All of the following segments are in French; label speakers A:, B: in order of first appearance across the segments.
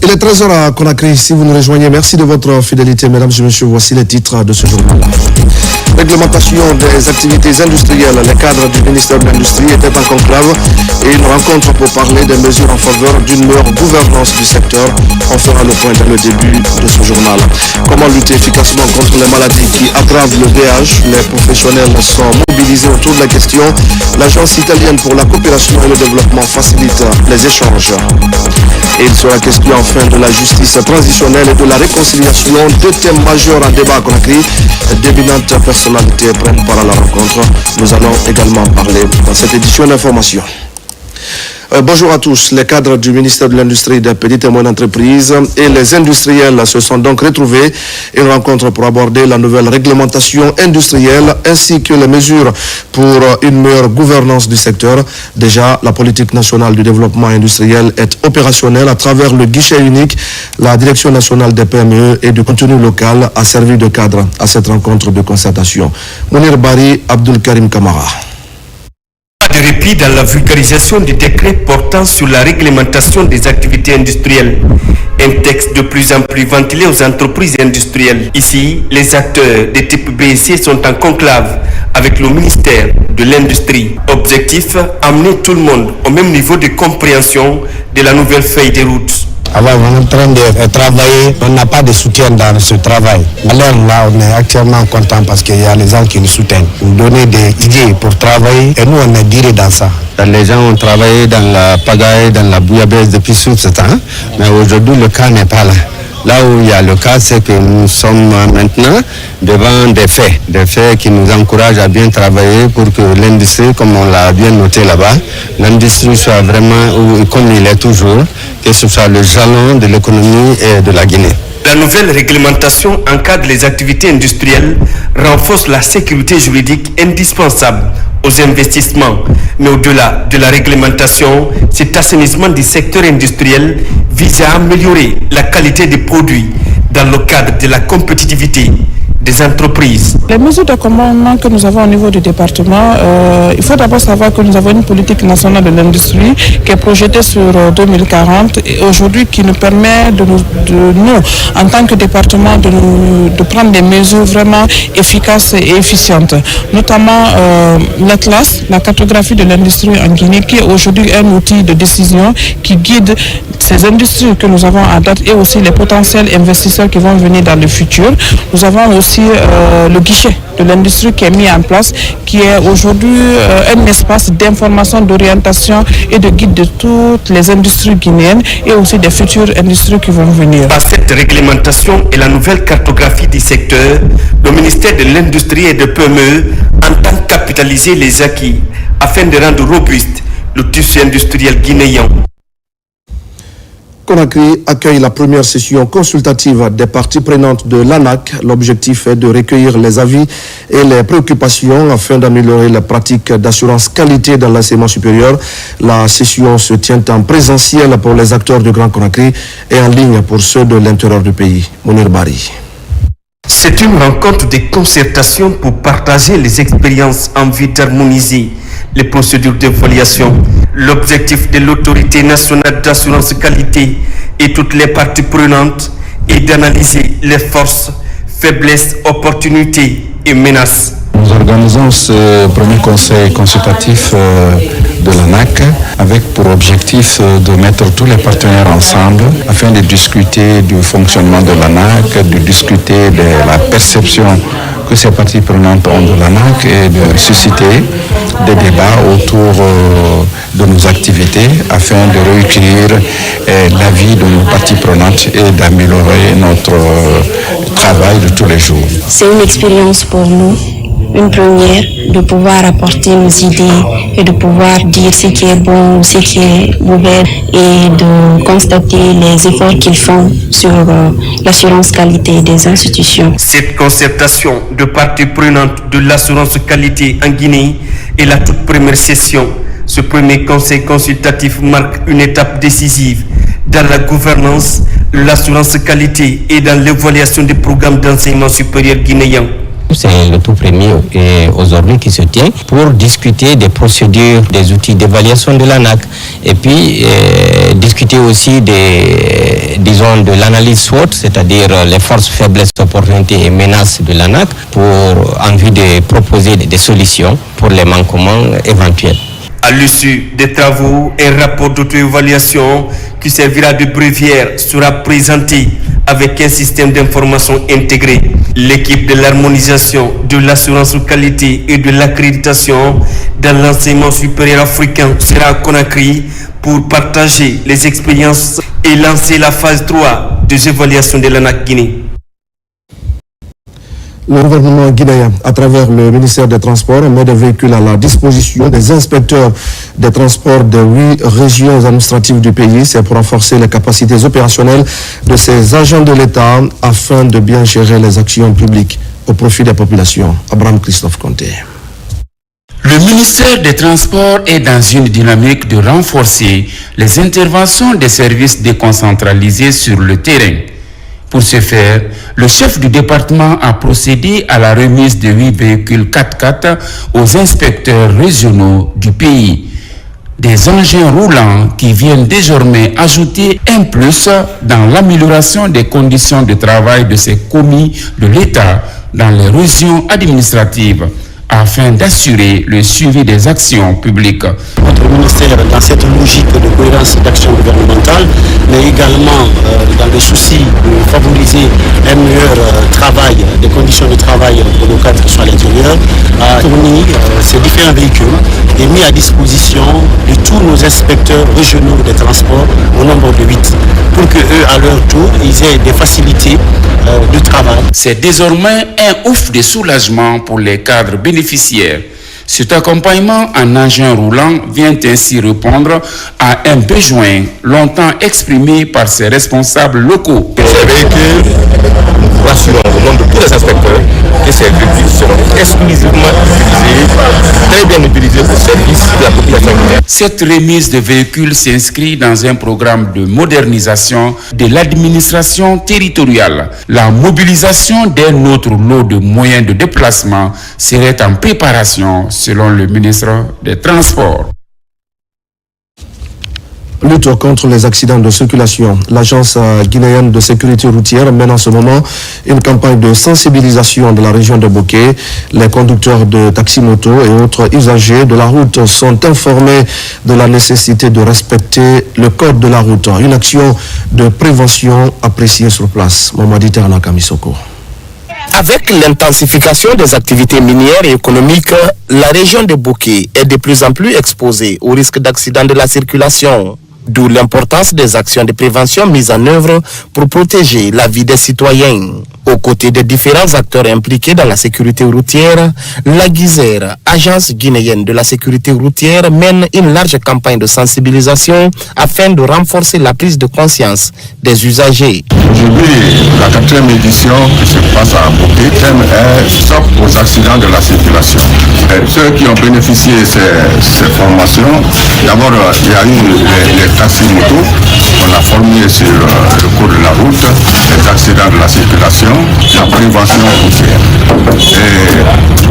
A: Il est 13h à Conakry. Si vous nous rejoignez, merci de votre fidélité, mesdames et messieurs. Voici les titres de ce journal. Réglementation des activités industrielles. Les cadres du ministère de l'Industrie étaient en conclave et une rencontre pour parler des mesures en faveur d'une meilleure gouvernance du secteur. On fera le point dans le début de ce journal. Comment lutter efficacement contre les maladies qui aggravent le VIH? Les professionnels sont mobilisés autour de la question. L'Agence italienne pour la coopération et le développement facilite les échanges. Et il sera question enfin de la justice transitionnelle et de la réconciliation, deux thèmes majeurs en débat à Conakry. D'éminentes personnalités prennent part à la rencontre. Nous allons également parler dans cette édition d'information. Bonjour à tous. Les cadres du ministère de l'Industrie, des petites et moyennes entreprises et les industriels se sont donc retrouvés. Une rencontre pour aborder la nouvelle réglementation industrielle ainsi que les mesures pour une meilleure gouvernance du secteur. Déjà, la politique nationale du développement industriel est opérationnelle à travers le guichet unique. La Direction nationale des PME et du contenu local a servi de cadre à cette rencontre de concertation. Mounir Bari, Abdul Karim Kamara.
B: De répit dans la vulgarisation du décret portant sur la réglementation des activités industrielles. Un texte de plus en plus ventilé aux entreprises industrielles. Ici, les acteurs de type BSC sont en conclave avec le ministère de l'Industrie. Objectif, amener tout le monde au même niveau de compréhension de la nouvelle feuille de route.
C: Alors on est en train de travailler, on n'a pas de soutien dans ce travail. Alors là, on est actuellement content parce qu'il y a les gens qui nous soutiennent. Nous donnent des idées pour travailler et nous on est dirigés dans ça. Les gens ont travaillé dans la pagaille, dans la bouillabaisse depuis tout ce temps, mais aujourd'hui le cas n'est pas là. Là où il y a le cas, c'est que nous sommes maintenant devant des faits qui nous encouragent à bien travailler pour que l'industrie, comme on l'a bien noté là-bas, l'industrie soit vraiment, comme il est toujours, que ce soit le jalon de l'économie et de la Guinée.
B: La nouvelle réglementation encadre les activités industrielles, renforce la sécurité juridique indispensable aux investissements. Mais au-delà de la réglementation, cet assainissement du secteur industriel vise à améliorer la qualité des produits dans le cadre de la compétitivité des entreprises.
D: Les mesures de commandement que nous avons au niveau du département, il faut d'abord savoir que nous avons une politique nationale de l'industrie qui est projetée sur 2040 et aujourd'hui qui nous permet de nous en tant que département, de prendre des mesures vraiment efficaces et efficientes. Notamment l'Atlas, la cartographie de l'industrie en Guinée, qui est aujourd'hui un outil de décision qui guide ces industries que nous avons à date et aussi les potentiels investisseurs qui vont venir dans le futur. Nous avons aussi le guichet de l'industrie qui est mis en place, qui est aujourd'hui un espace d'information, d'orientation et de guide de toutes les industries guinéennes et aussi des futures industries qui vont venir.
B: Par cette réglementation et la nouvelle cartographie du secteur, le ministère de l'Industrie et de PME entend capitaliser les acquis afin de rendre robuste le tissu industriel guinéen.
A: Conakry accueille la première session consultative des parties prenantes de l'ANAC. L'objectif est de recueillir les avis et les préoccupations afin d'améliorer la pratique d'assurance qualité dans l'enseignement supérieur. La session se tient en présentiel pour les acteurs du Grand Conakry et en ligne pour ceux de l'intérieur du pays. Mounir Bari.
B: C'est une rencontre de concertation pour partager les expériences en vue d'harmoniser les procédures d'évaluation. L'objectif de l'autorité nationale d'assurance qualité et toutes les parties prenantes est d'analyser les forces, faiblesses, opportunités et menaces.
E: Nous organisons ce premier conseil consultatif de l'ANAC avec pour objectif de mettre tous les partenaires ensemble afin de discuter du fonctionnement de l'ANAC, de discuter de la perception que ces parties prenantes ont de l'ANAC et de susciter des débats autour de nos activités afin de recueillir l'avis de nos parties prenantes et d'améliorer notre travail de tous les jours.
F: C'est une expérience pour nous, une première, de pouvoir apporter nos idées et de pouvoir dire ce qui est bon, ce qui est mauvais et de constater les efforts qu'ils font sur l'assurance qualité des institutions.
B: Cette concertation de parties prenantes de l'assurance qualité en Guinée est la toute première session. Ce premier conseil consultatif marque une étape décisive dans la gouvernance, l'assurance qualité et dans l'évaluation des programmes d'enseignement supérieur guinéen.
G: C'est le tout premier aujourd'hui qui se tient pour discuter des procédures, des outils d'évaluation de l'ANAC et puis discuter aussi de l'analyse SWOT, c'est-à-dire les forces, faiblesses, opportunités et menaces de l'ANAC en vue de proposer des solutions pour les manquements éventuels.
B: À l'issue des travaux, un rapport d'auto-évaluation qui servira de bréviaire sera présenté avec un système d'information intégré. L'équipe de l'harmonisation, de l'assurance qualité et de l'accréditation dans l'enseignement supérieur africain sera à Conakry pour partager les expériences et lancer la phase 3 des évaluations de l'ANAC Guinée.
A: Le gouvernement guinéen, à travers le ministère des Transports, met des véhicules à la disposition des inspecteurs des transports des 8 régions administratives du pays. C'est pour renforcer les capacités opérationnelles de ces agents de l'État afin de bien gérer les actions publiques au profit des populations. Abraham Christophe Conté.
H: Le ministère des Transports est dans une dynamique de renforcer les interventions des services déconcentralisés sur le terrain. Pour ce faire, le chef du département a procédé à la remise de 8 véhicules 4x4 aux inspecteurs régionaux du pays. Des engins roulants qui viennent désormais ajouter un plus dans l'amélioration des conditions de travail de ces commis de l'État dans les régions administratives, afin d'assurer le suivi des actions publiques.
C: Notre ministère, dans cette logique de cohérence d'action gouvernementale, mais également dans le souci de favoriser un meilleur travail, des conditions de travail pour nos cadres qui sont à l'intérieur, a fourni ces différents véhicules et mis à disposition de tous nos inspecteurs régionaux des transports au nombre de 8, pour qu'eux, à leur tour, ils aient des facilités de travail.
H: C'est désormais un ouf de soulagement pour les cadres bénéficiaires. Cet accompagnement en engin roulant vient ainsi répondre à un besoin longtemps exprimé par ses responsables locaux.
I: Ces véhicules, nous rassurons au nom de tous les inspecteurs que ces véhicules seront exclusivement utilisés, très bien utilisés au service de la population guinéenne.
H: Cette remise de véhicules s'inscrit dans un programme de modernisation de l'administration territoriale. La mobilisation d'un autre lot de moyens de déplacement serait en préparation selon le ministre des Transports.
A: Lutte contre les accidents de circulation. L'agence guinéenne de sécurité routière mène en ce moment une campagne de sensibilisation de la région de Bokeh. Les conducteurs de taxi-moto et autres usagers de la route sont informés de la nécessité de respecter le code de la route. Une action de prévention appréciée sur place. Mamadi Terna Kamisoko.
J: Avec l'intensification des activités minières et économiques, la région de Bokeh est de plus en plus exposée au risque d'accident de la circulation. D'où l'importance des actions de prévention mises en œuvre pour protéger la vie des citoyens. Aux côtés des différents acteurs impliqués dans la sécurité routière, la GISER, agence guinéenne de la sécurité routière, mène une large campagne de sensibilisation afin de renforcer la prise de conscience des usagers.
E: Aujourd'hui, la 4e édition qui se passe à Bokeh, thème est Stop aux accidents de la circulation. Et ceux qui ont bénéficié de ces formations, d'abord il y a eu les taxis-motos qu'on a formés sur le cours de la route, les accidents de la circulation, la prévention routière.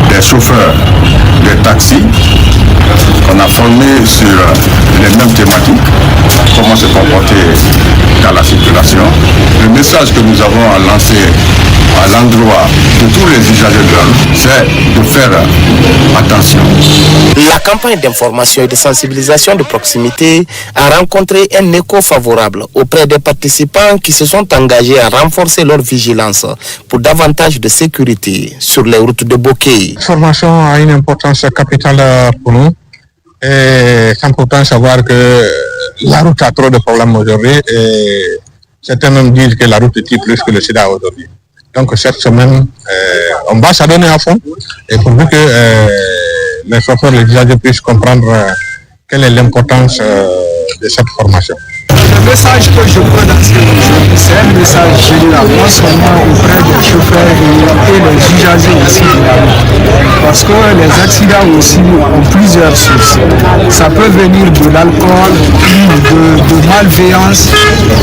E: Et les chauffeurs de taxis qu'on a formés sur les mêmes thématiques, comment se comporter dans la circulation. Le message que nous avons à lancer à l'endroit de tous les usagers de la route, c'est de faire attention.
J: La campagne d'information et de sensibilisation de proximité a rencontré un écho favorable auprès des participants qui se sont engagés à renforcer leur vigilance pour davantage de sécurité sur les routes de Bokeh.
K: La formation a une importance capitale pour nous. Et c'est important de savoir que la route a trop de problèmes aujourd'hui et certains même disent que la route tue plus que le sida aujourd'hui. Donc cette semaine, on va s'adonner à fond et pour que les chauffeurs, les usagers puissent comprendre quelle est l'importance de cette formation.
L: Le message que je veux lancer aujourd'hui, c'est un message général, non seulement auprès des chauffeurs et les usagers aussi de la route. Parce que les accidents aussi ont plusieurs sources. Ça peut venir de l'alcool, de malveillance,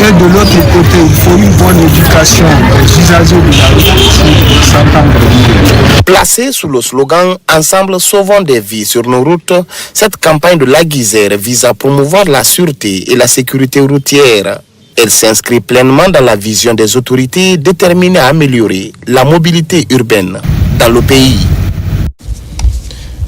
L: et de l'autre côté, il faut une bonne éducation des usagers de la route aussi pour s'entendre.
J: Placée sous le slogan « Ensemble, sauvons des vies sur nos routes », cette campagne de la Guisère vise à promouvoir la sûreté et la sécurité routière. Elle s'inscrit pleinement dans la vision des autorités déterminées à améliorer la mobilité urbaine dans le pays.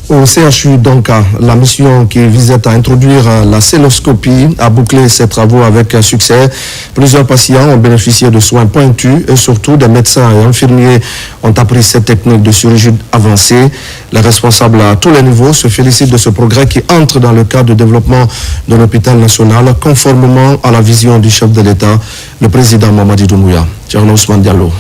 A: Au CHU Donka, la mission qui visait à introduire la celluloscopie a bouclé ses travaux avec succès. Plusieurs patients ont bénéficié de soins pointus et surtout des médecins et infirmiers ont appris cette technique de chirurgie avancée. Les responsables à tous les niveaux se félicitent de ce progrès qui entre dans le cadre de développement de l'hôpital national conformément à la vision du chef de l'État, le président Mamadi Doumbouya. Tcherno Ousmane Diallo.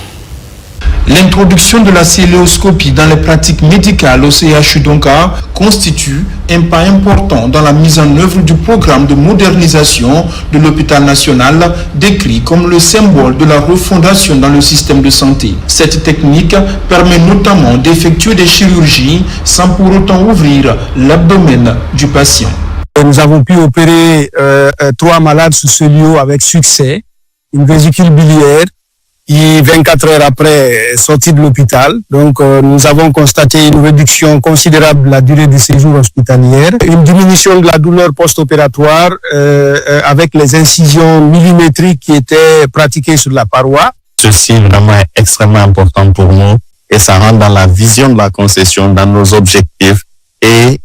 M: L'introduction de la celluloscopie dans les pratiques médicales au CHU Donka constitue un pas important dans la mise en œuvre du programme de modernisation de l'hôpital national, décrit comme le symbole de la refondation dans le système de santé. Cette technique permet notamment d'effectuer des chirurgies sans pour autant ouvrir l'abdomen du patient.
L: Nous avons pu opérer 3 malades sous ce lieu avec succès, une vésicule biliaire, qui 24 heures après est sorti de l'hôpital. Donc nous avons constaté une réduction considérable de la durée du séjour hospitalière, une diminution de la douleur post-opératoire avec les incisions millimétriques qui étaient pratiquées sur la paroi.
N: Ceci vraiment est extrêmement important pour nous et ça rentre dans la vision de la concession, dans nos objectifs et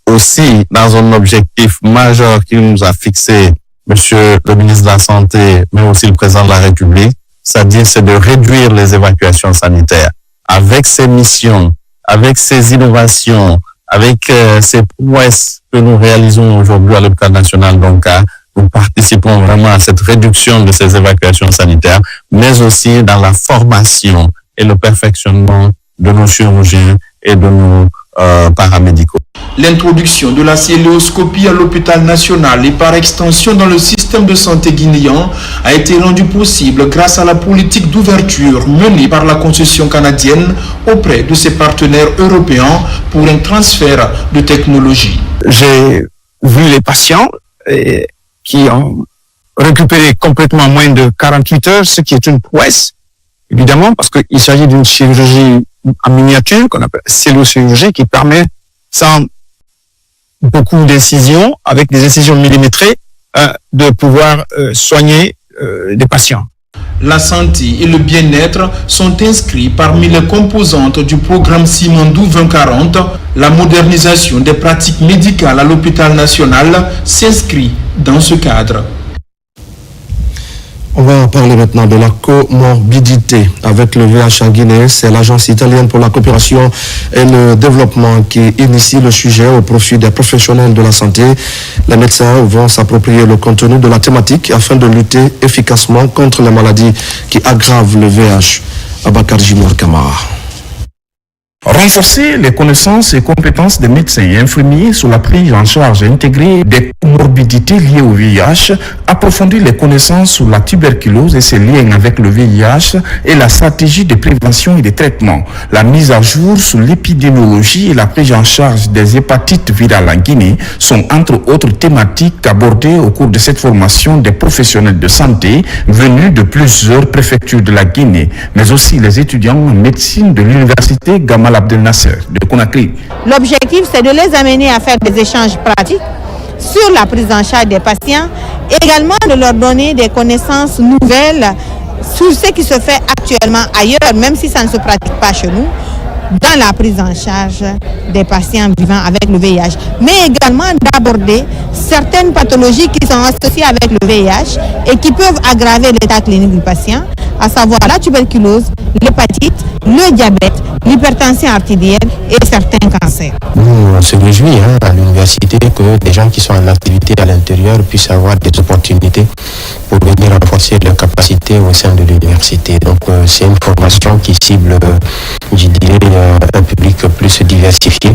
N: aussi dans un objectif majeur qui nous a fixé Monsieur le ministre de la Santé, mais aussi le président de la République. C'est-à-dire, c'est de réduire les évacuations sanitaires. Avec ces missions, avec ces innovations, avec ces prouesses que nous réalisons aujourd'hui à l'hôpital national Donka, nous participons vraiment à cette réduction de ces évacuations sanitaires, mais aussi dans la formation et le perfectionnement de nos chirurgiens et de nos paramédicaux.
M: L'introduction de la celluloscopie à l'hôpital national et par extension dans le système de santé guinéen a été rendue possible grâce à la politique d'ouverture menée par la concession canadienne auprès de ses partenaires européens pour un transfert de technologie.
L: J'ai vu les patients qui ont récupéré complètement en moins de 48 heures, ce qui est une prouesse, évidemment, parce qu'il s'agit d'une chirurgie en miniature, qu'on appelle cellulochirurgie, qui permet, sans beaucoup d'incisions, avec des incisions millimétrées, de pouvoir soigner des patients.
M: La santé et le bien-être sont inscrits parmi les composantes du programme Simandou 2040. La modernisation des pratiques médicales à l'hôpital national s'inscrit dans ce cadre.
A: On va parler maintenant de la comorbidité avec le VIH en Guinée. C'est l'Agence italienne pour la coopération et le développement qui initie le sujet au profit des professionnels de la santé. Les médecins vont s'approprier le contenu de la thématique afin de lutter efficacement contre les maladies qui aggravent le VIH. Abakar Jimour Kamara.
O: Renforcer les connaissances et compétences des médecins et infirmiers sur la prise en charge intégrée des comorbidités liées au VIH, approfondir les connaissances sur la tuberculose et ses liens avec le VIH et la stratégie de prévention et de traitement, la mise à jour sur l'épidémiologie et la prise en charge des hépatites virales en Guinée sont entre autres thématiques abordées au cours de cette formation des professionnels de santé venus de plusieurs préfectures de la Guinée, mais aussi les étudiants en médecine de l'université Gamal Abdel Nasser de Conakry.
P: L'objectif, c'est de les amener à faire des échanges pratiques sur la prise en charge des patients, également de leur donner des connaissances nouvelles sur ce qui se fait actuellement ailleurs, même si ça ne se pratique pas chez nous, dans la prise en charge des patients vivant avec le VIH, mais également d'aborder certaines pathologies qui sont associées avec le VIH et qui peuvent aggraver l'état clinique du patient, à savoir la tuberculose, l'hépatite, le diabète, l'hypertension artérielle et certains cancers.
C: Nous, on se réjouit à l'université que des gens qui sont en activité à l'intérieur puissent avoir des opportunités pour venir renforcer leurs capacités au sein de l'université. Donc c'est une formation qui cible, je dirais, un public plus diversifié.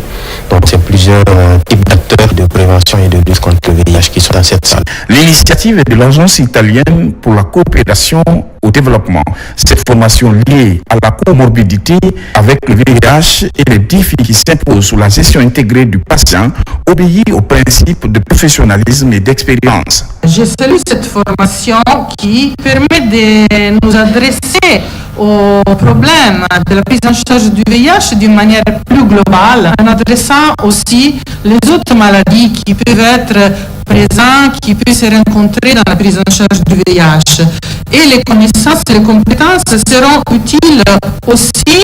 C: Donc c'est plusieurs types d'acteurs de prévention et de lutte contre le VIH qui sont dans cette salle.
O: L'initiative est de l'Agence italienne pour la coopération au développement. Cette formation liée à la comorbidité avec le VIH et les défis qui s'imposent sous la gestion intégrée du patient obéit aux principes de professionnalisme et d'expérience.
Q: Je salue cette formation qui permet de nous adresser aux problèmes de la prise en charge du VIH d'une manière plus globale, en adressant aussi les autres maladies qui peuvent être présentes, qui peuvent se rencontrer dans la prise en charge du VIH. Et les connaissances et les compétences seront utiles aussi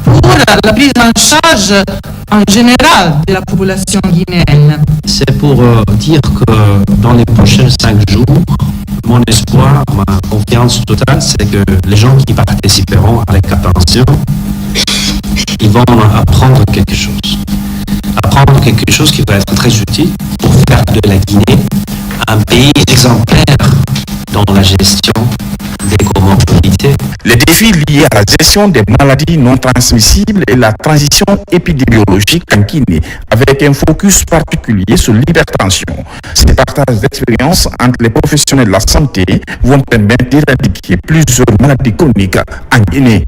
Q: pour la prise en charge en général de la population guinéenne.
R: C'est pour dire que dans les prochains 5 jours, mon espoir, ma confiance totale, c'est que les gens qui participeront avec attention, ils vont apprendre quelque chose. Apprendre quelque chose qui va être très utile pour faire de la Guinée un pays exemplaire dans la gestion des comorbidités.
O: Les défis liés à la gestion des maladies non transmissibles et la transition épidémiologique en Guinée, avec un focus particulier sur l'hypertension. Ces partages d'expérience entre les professionnels de la santé vont permettre d'éradiquer plusieurs maladies chroniques en Guinée.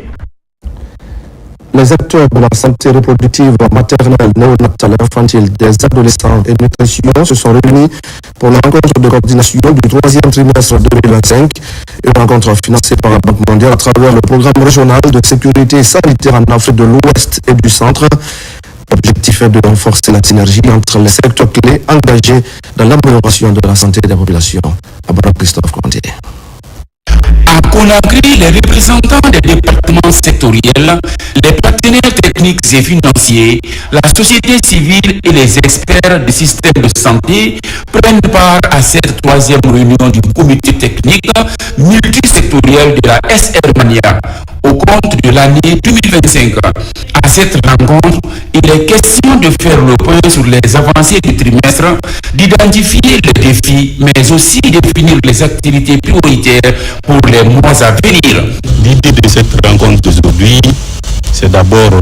A: Les acteurs de la santé reproductive maternelle, néonatale, infantile, des adolescents et nutrition se sont réunis pour la rencontre de coordination du 3e trimestre 2025, une rencontre financée par la Banque mondiale à travers le programme régional de sécurité sanitaire en Afrique de l'Ouest et du Centre. L'objectif est de renforcer la synergie entre les secteurs clés engagés dans l'amélioration de la santé des populations. Abra Christophe Conté.
H: À Conakry, les représentants des départements sectoriels, les partenaires techniques et financiers, la société civile et les experts du système de santé prennent part à cette 3e réunion du comité technique multisectoriel de la SR Mania au compte de l'année 2025. À cette rencontre, il est question de faire le point sur les avancées du trimestre, d'identifier les défis, mais aussi définir les activités prioritaires pour les mois à venir.
N: L'idée de cette rencontre d'aujourd'hui, c'est d'abord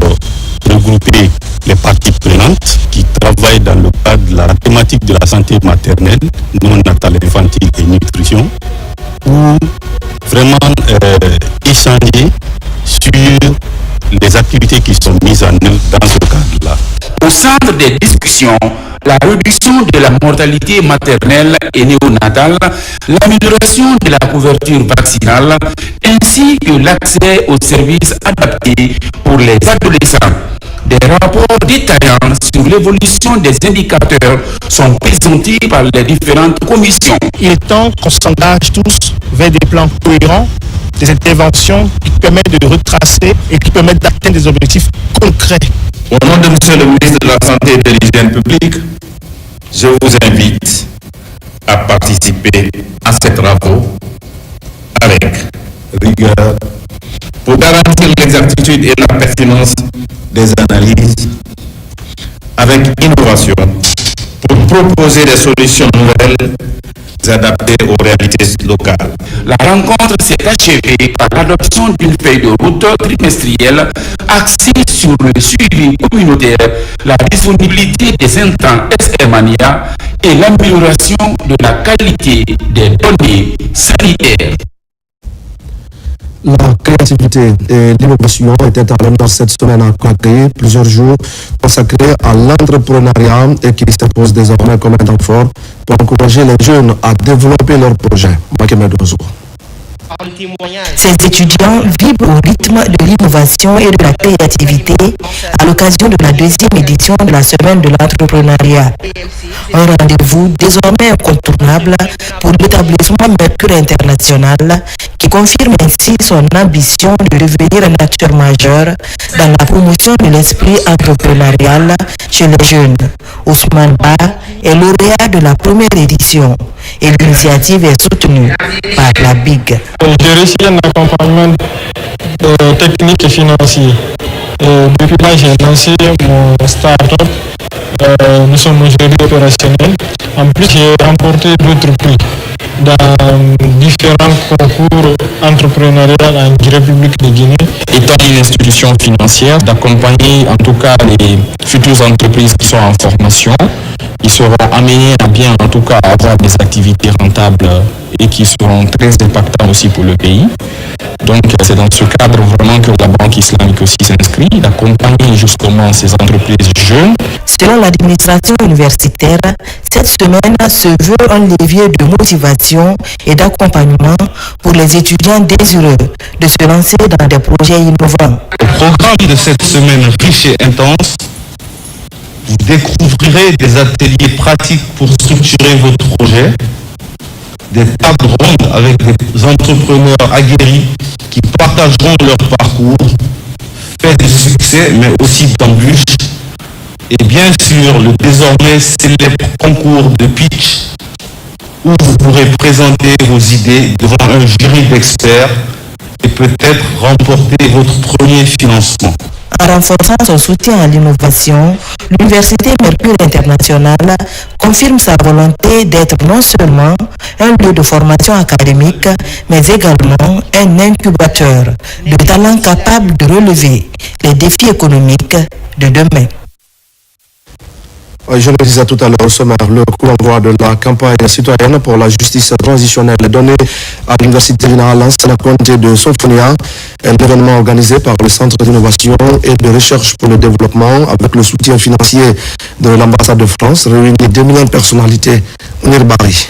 N: regrouper les parties prenantes qui travaillent dans le cadre de la thématique de la santé maternelle, néonatale, infantile et nutrition, pour vraiment échanger sur les activités qui sont mises en œuvre dans ce cadre-là.
H: Au centre des discussions, la réduction de la mortalité maternelle et néonatale, l'amélioration de la couverture vaccinale, ainsi que l'accès aux services adaptés pour les adolescents. Des rapports détaillants sur l'évolution des indicateurs sont présentés par les différentes commissions.
S: Il est temps qu'on s'engage tous vers des plans cohérents, des interventions qui permettent de retracer et qui permettent d'atteindre des objectifs concrets.
I: Au nom de Monsieur le ministre de la Santé et de l'Hygiène publique, je vous invite à participer à ces travaux avec rigueur pour garantir l'exactitude et la pertinence des analyses, avec innovation, pour proposer des solutions nouvelles adaptées aux réalités locales.
H: La rencontre s'est achevée par l'adoption d'une feuille de route trimestrielle axée sur le suivi communautaire, la disponibilité des intrants SR-Mania et l'amélioration de la qualité des données sanitaires.
A: La créativité et l'innovation étaient à l'honneur cette semaine à Conakry, plusieurs jours consacrés à l'entrepreneuriat et qui s'impose désormais comme un temps fort pour encourager les jeunes à développer leurs projets.
T: Ces étudiants vibrent au rythme de l'innovation et de la créativité à l'occasion de la 2e édition de la Semaine de l'entrepreneuriat. Un rendez-vous désormais incontournable pour l'établissement Mercure International qui confirme ainsi son ambition de devenir un acteur majeur dans la promotion de l'esprit entrepreneurial chez les jeunes. Ousmane Ba est lauréat de la première édition et l'initiative est soutenue par la BIG.
S: J'ai reçu un accompagnement technique et financier. Depuis là, j'ai lancé mon start-up
L: nous sommes aujourd'hui opérationnels. En plus, j'ai remporté d'autres prix dans différents concours entrepreneuriaux en République de Guinée.
O: Étant une institution financière, d'accompagner en tout cas les futures entreprises qui sont en formation, qui seront amenées à bien en tout cas avoir des activités rentables et qui seront très impactantes aussi pour le pays. Donc c'est dans ce cadre vraiment que la Banque islamique aussi s'inscrit, d'accompagner justement ces entreprises jeunes.
T: Selon l'administration universitaire, cette semaine se veut un levier de motivation et d'accompagnement pour les étudiants désireux de se lancer dans des projets innovants.
N: Au programme de cette semaine riche et intense, vous découvrirez des ateliers pratiques pour structurer votre projet, des tables rondes avec des entrepreneurs aguerris qui partageront leur parcours, faits de succès mais aussi d'embûches, et bien sûr le désormais célèbre concours de pitch où vous pourrez présenter vos idées devant un jury d'experts et peut-être remporter votre premier financement.
T: En renforçant son soutien à l'innovation, l'Université Mercure Internationale confirme sa volonté d'être non seulement un lieu de formation académique, mais également un incubateur de talents capables de relever les défis économiques de demain.
A: Je le disais tout à l'heure au sommaire, le coup d'envoi de la campagne citoyenne pour la justice transitionnelle donnée à l'Université générale la comté de Sophonia, un événement organisé par le Centre d'innovation et de recherche pour le développement avec le soutien financier de l'ambassade de France, réunit 2000 personnalités. Nirbari.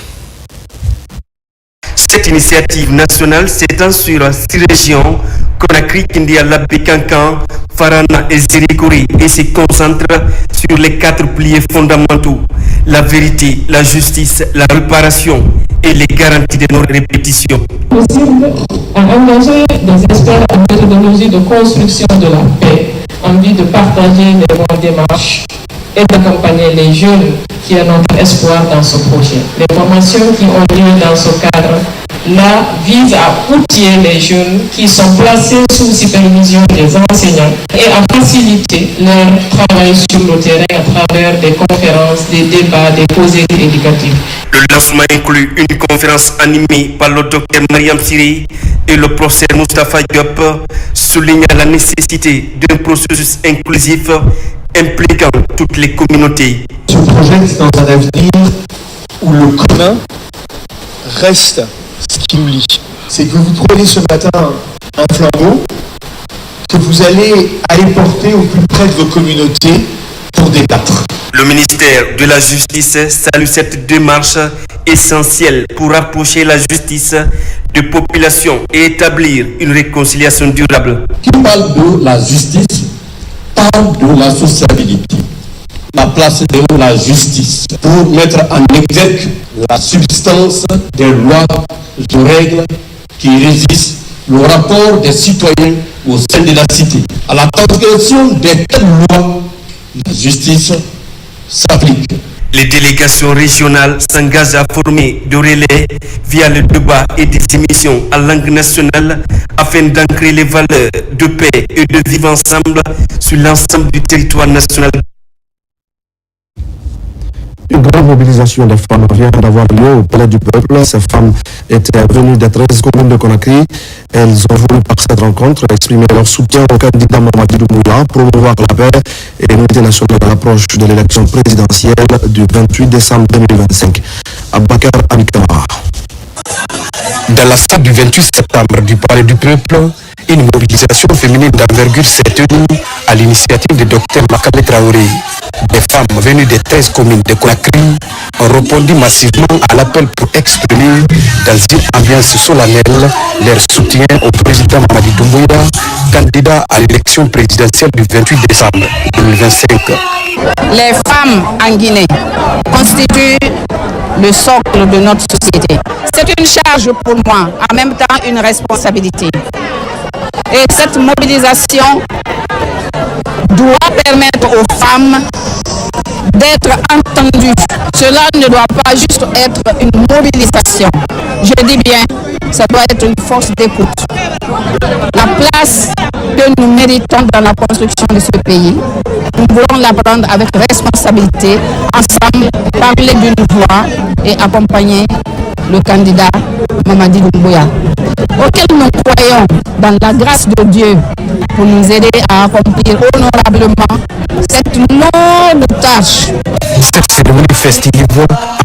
B: Cette initiative nationale s'étend sur 6 régions, Conakry, Kindia, Labé, Kankan, Farana et Zirikuri, et se concentre sur les 4 piliers fondamentaux: la vérité, la justice, la réparation et les garanties de nos répétitions.
U: Possible à engager des experts en méthodologie de construction de la paix en vue de partager les bonnes démarches et d'accompagner les jeunes qui ont notre espoir dans ce projet. Les formations qui ont lieu dans ce cadre-là visent à outiller les jeunes qui sont placés sous supervision des enseignants et à faciliter leur travail sur le terrain à travers des conférences, des débats, des causeries éducatives.
B: Le lancement inclut une conférence animée par le docteur Mariam Siri et le professeur Moustapha Diop, soulignant la nécessité d'un processus inclusif impliquant toutes les communautés.
V: Ce projet est dans un avenir où le commun reste ce qui nous lie. C'est que vous prenez ce matin un flambeau que vous allez aller porter au plus près de vos communautés pour débattre.
B: Le ministère de la Justice salue cette démarche essentielle pour rapprocher la justice de population et établir une réconciliation durable.
V: Qui parle de la justice parle de la sociabilité. La place de la justice pour mettre en exergue la substance des lois et règles qui régissent le rapport des citoyens au sein de la cité. À la transgression des telles lois, la justice s'applique.
B: Les délégations régionales s'engagent à former des relais via le débat et des émissions en langue nationale afin d'ancrer les valeurs de paix et de vivre ensemble sur l'ensemble du territoire national.
A: Une grande mobilisation des femmes vient d'avoir lieu au Palais du Peuple. Ces femmes étaient venues des 13 communes de Conakry. Elles ont voulu par cette rencontre exprimer leur soutien au candidat Mamadou Doumbouya, promouvoir la paix et l'unité nationale à l'approche de l'élection présidentielle du 28 décembre 2025. Abakar Amikamara.
C: Dans la salle du 28 septembre du Palais du Peuple, une mobilisation féminine d'envergure s'est tenue à l'initiative du docteur Makame Traoré. Des femmes venues des 13 communes de Conakry ont répondu massivement à l'appel pour exprimer dans une ambiance solennelle leur soutien au président Mamadou Doumbouya, candidat à l'élection présidentielle du 28 décembre 2025.
W: Les femmes en Guinée constituent le socle de notre société. C'est une charge pour moi, en même temps une responsabilité. Et cette mobilisation doit permettre aux femmes d'être entendues. Cela ne doit pas juste être une mobilisation. Je dis bien ça doit être une force d'écoute. La place que nous méritons dans la construction de ce pays, nous voulons la prendre avec responsabilité, ensemble, parler d'une voix et accompagner le candidat Mamadi Doumbouya, auquel nous croyons dans la grâce de Dieu pour nous aider à accomplir honorablement cette longue tâche.
C: Cette cérémonie festive,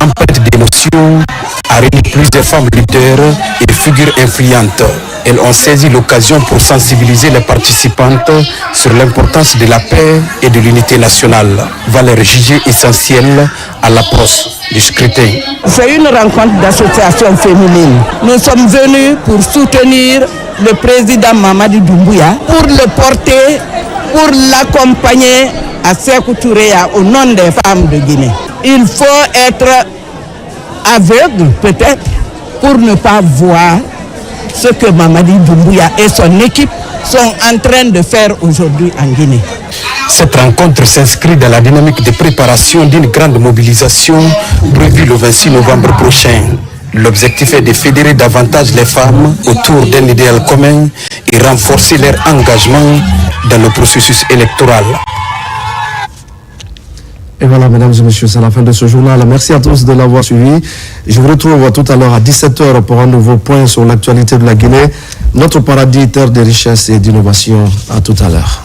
C: empreinte d'émotion, a réuni plusieurs femmes leaders et figures influentes. Elles ont saisi l'occasion pour sensibiliser les participantes sur l'importance de la paix et de l'unité nationale, valeur jugée essentielle à l'approche du scrutin.
D: C'est une rencontre d'associations féminines. Nous sommes venus pour soutenir le président Mamadi Doumbouya, pour le porter, pour l'accompagner à Sékou Touré au nom des femmes de Guinée. Il faut être aveugle peut-être pour ne pas voir ce que Mamadi Doumbouya et son équipe sont en train de faire aujourd'hui en Guinée.
C: Cette rencontre s'inscrit dans la dynamique de préparation d'une grande mobilisation prévue le 26 novembre prochain. L'objectif est de fédérer davantage les femmes autour d'un idéal commun et renforcer leur engagement dans le processus électoral.
A: Et voilà, mesdames et messieurs, c'est la fin de ce journal. Merci à tous de l'avoir suivi. Je vous retrouve tout à l'heure à 17h pour un nouveau point sur l'actualité de la Guinée, notre paradis, terre de richesse et d'innovation. À tout à l'heure.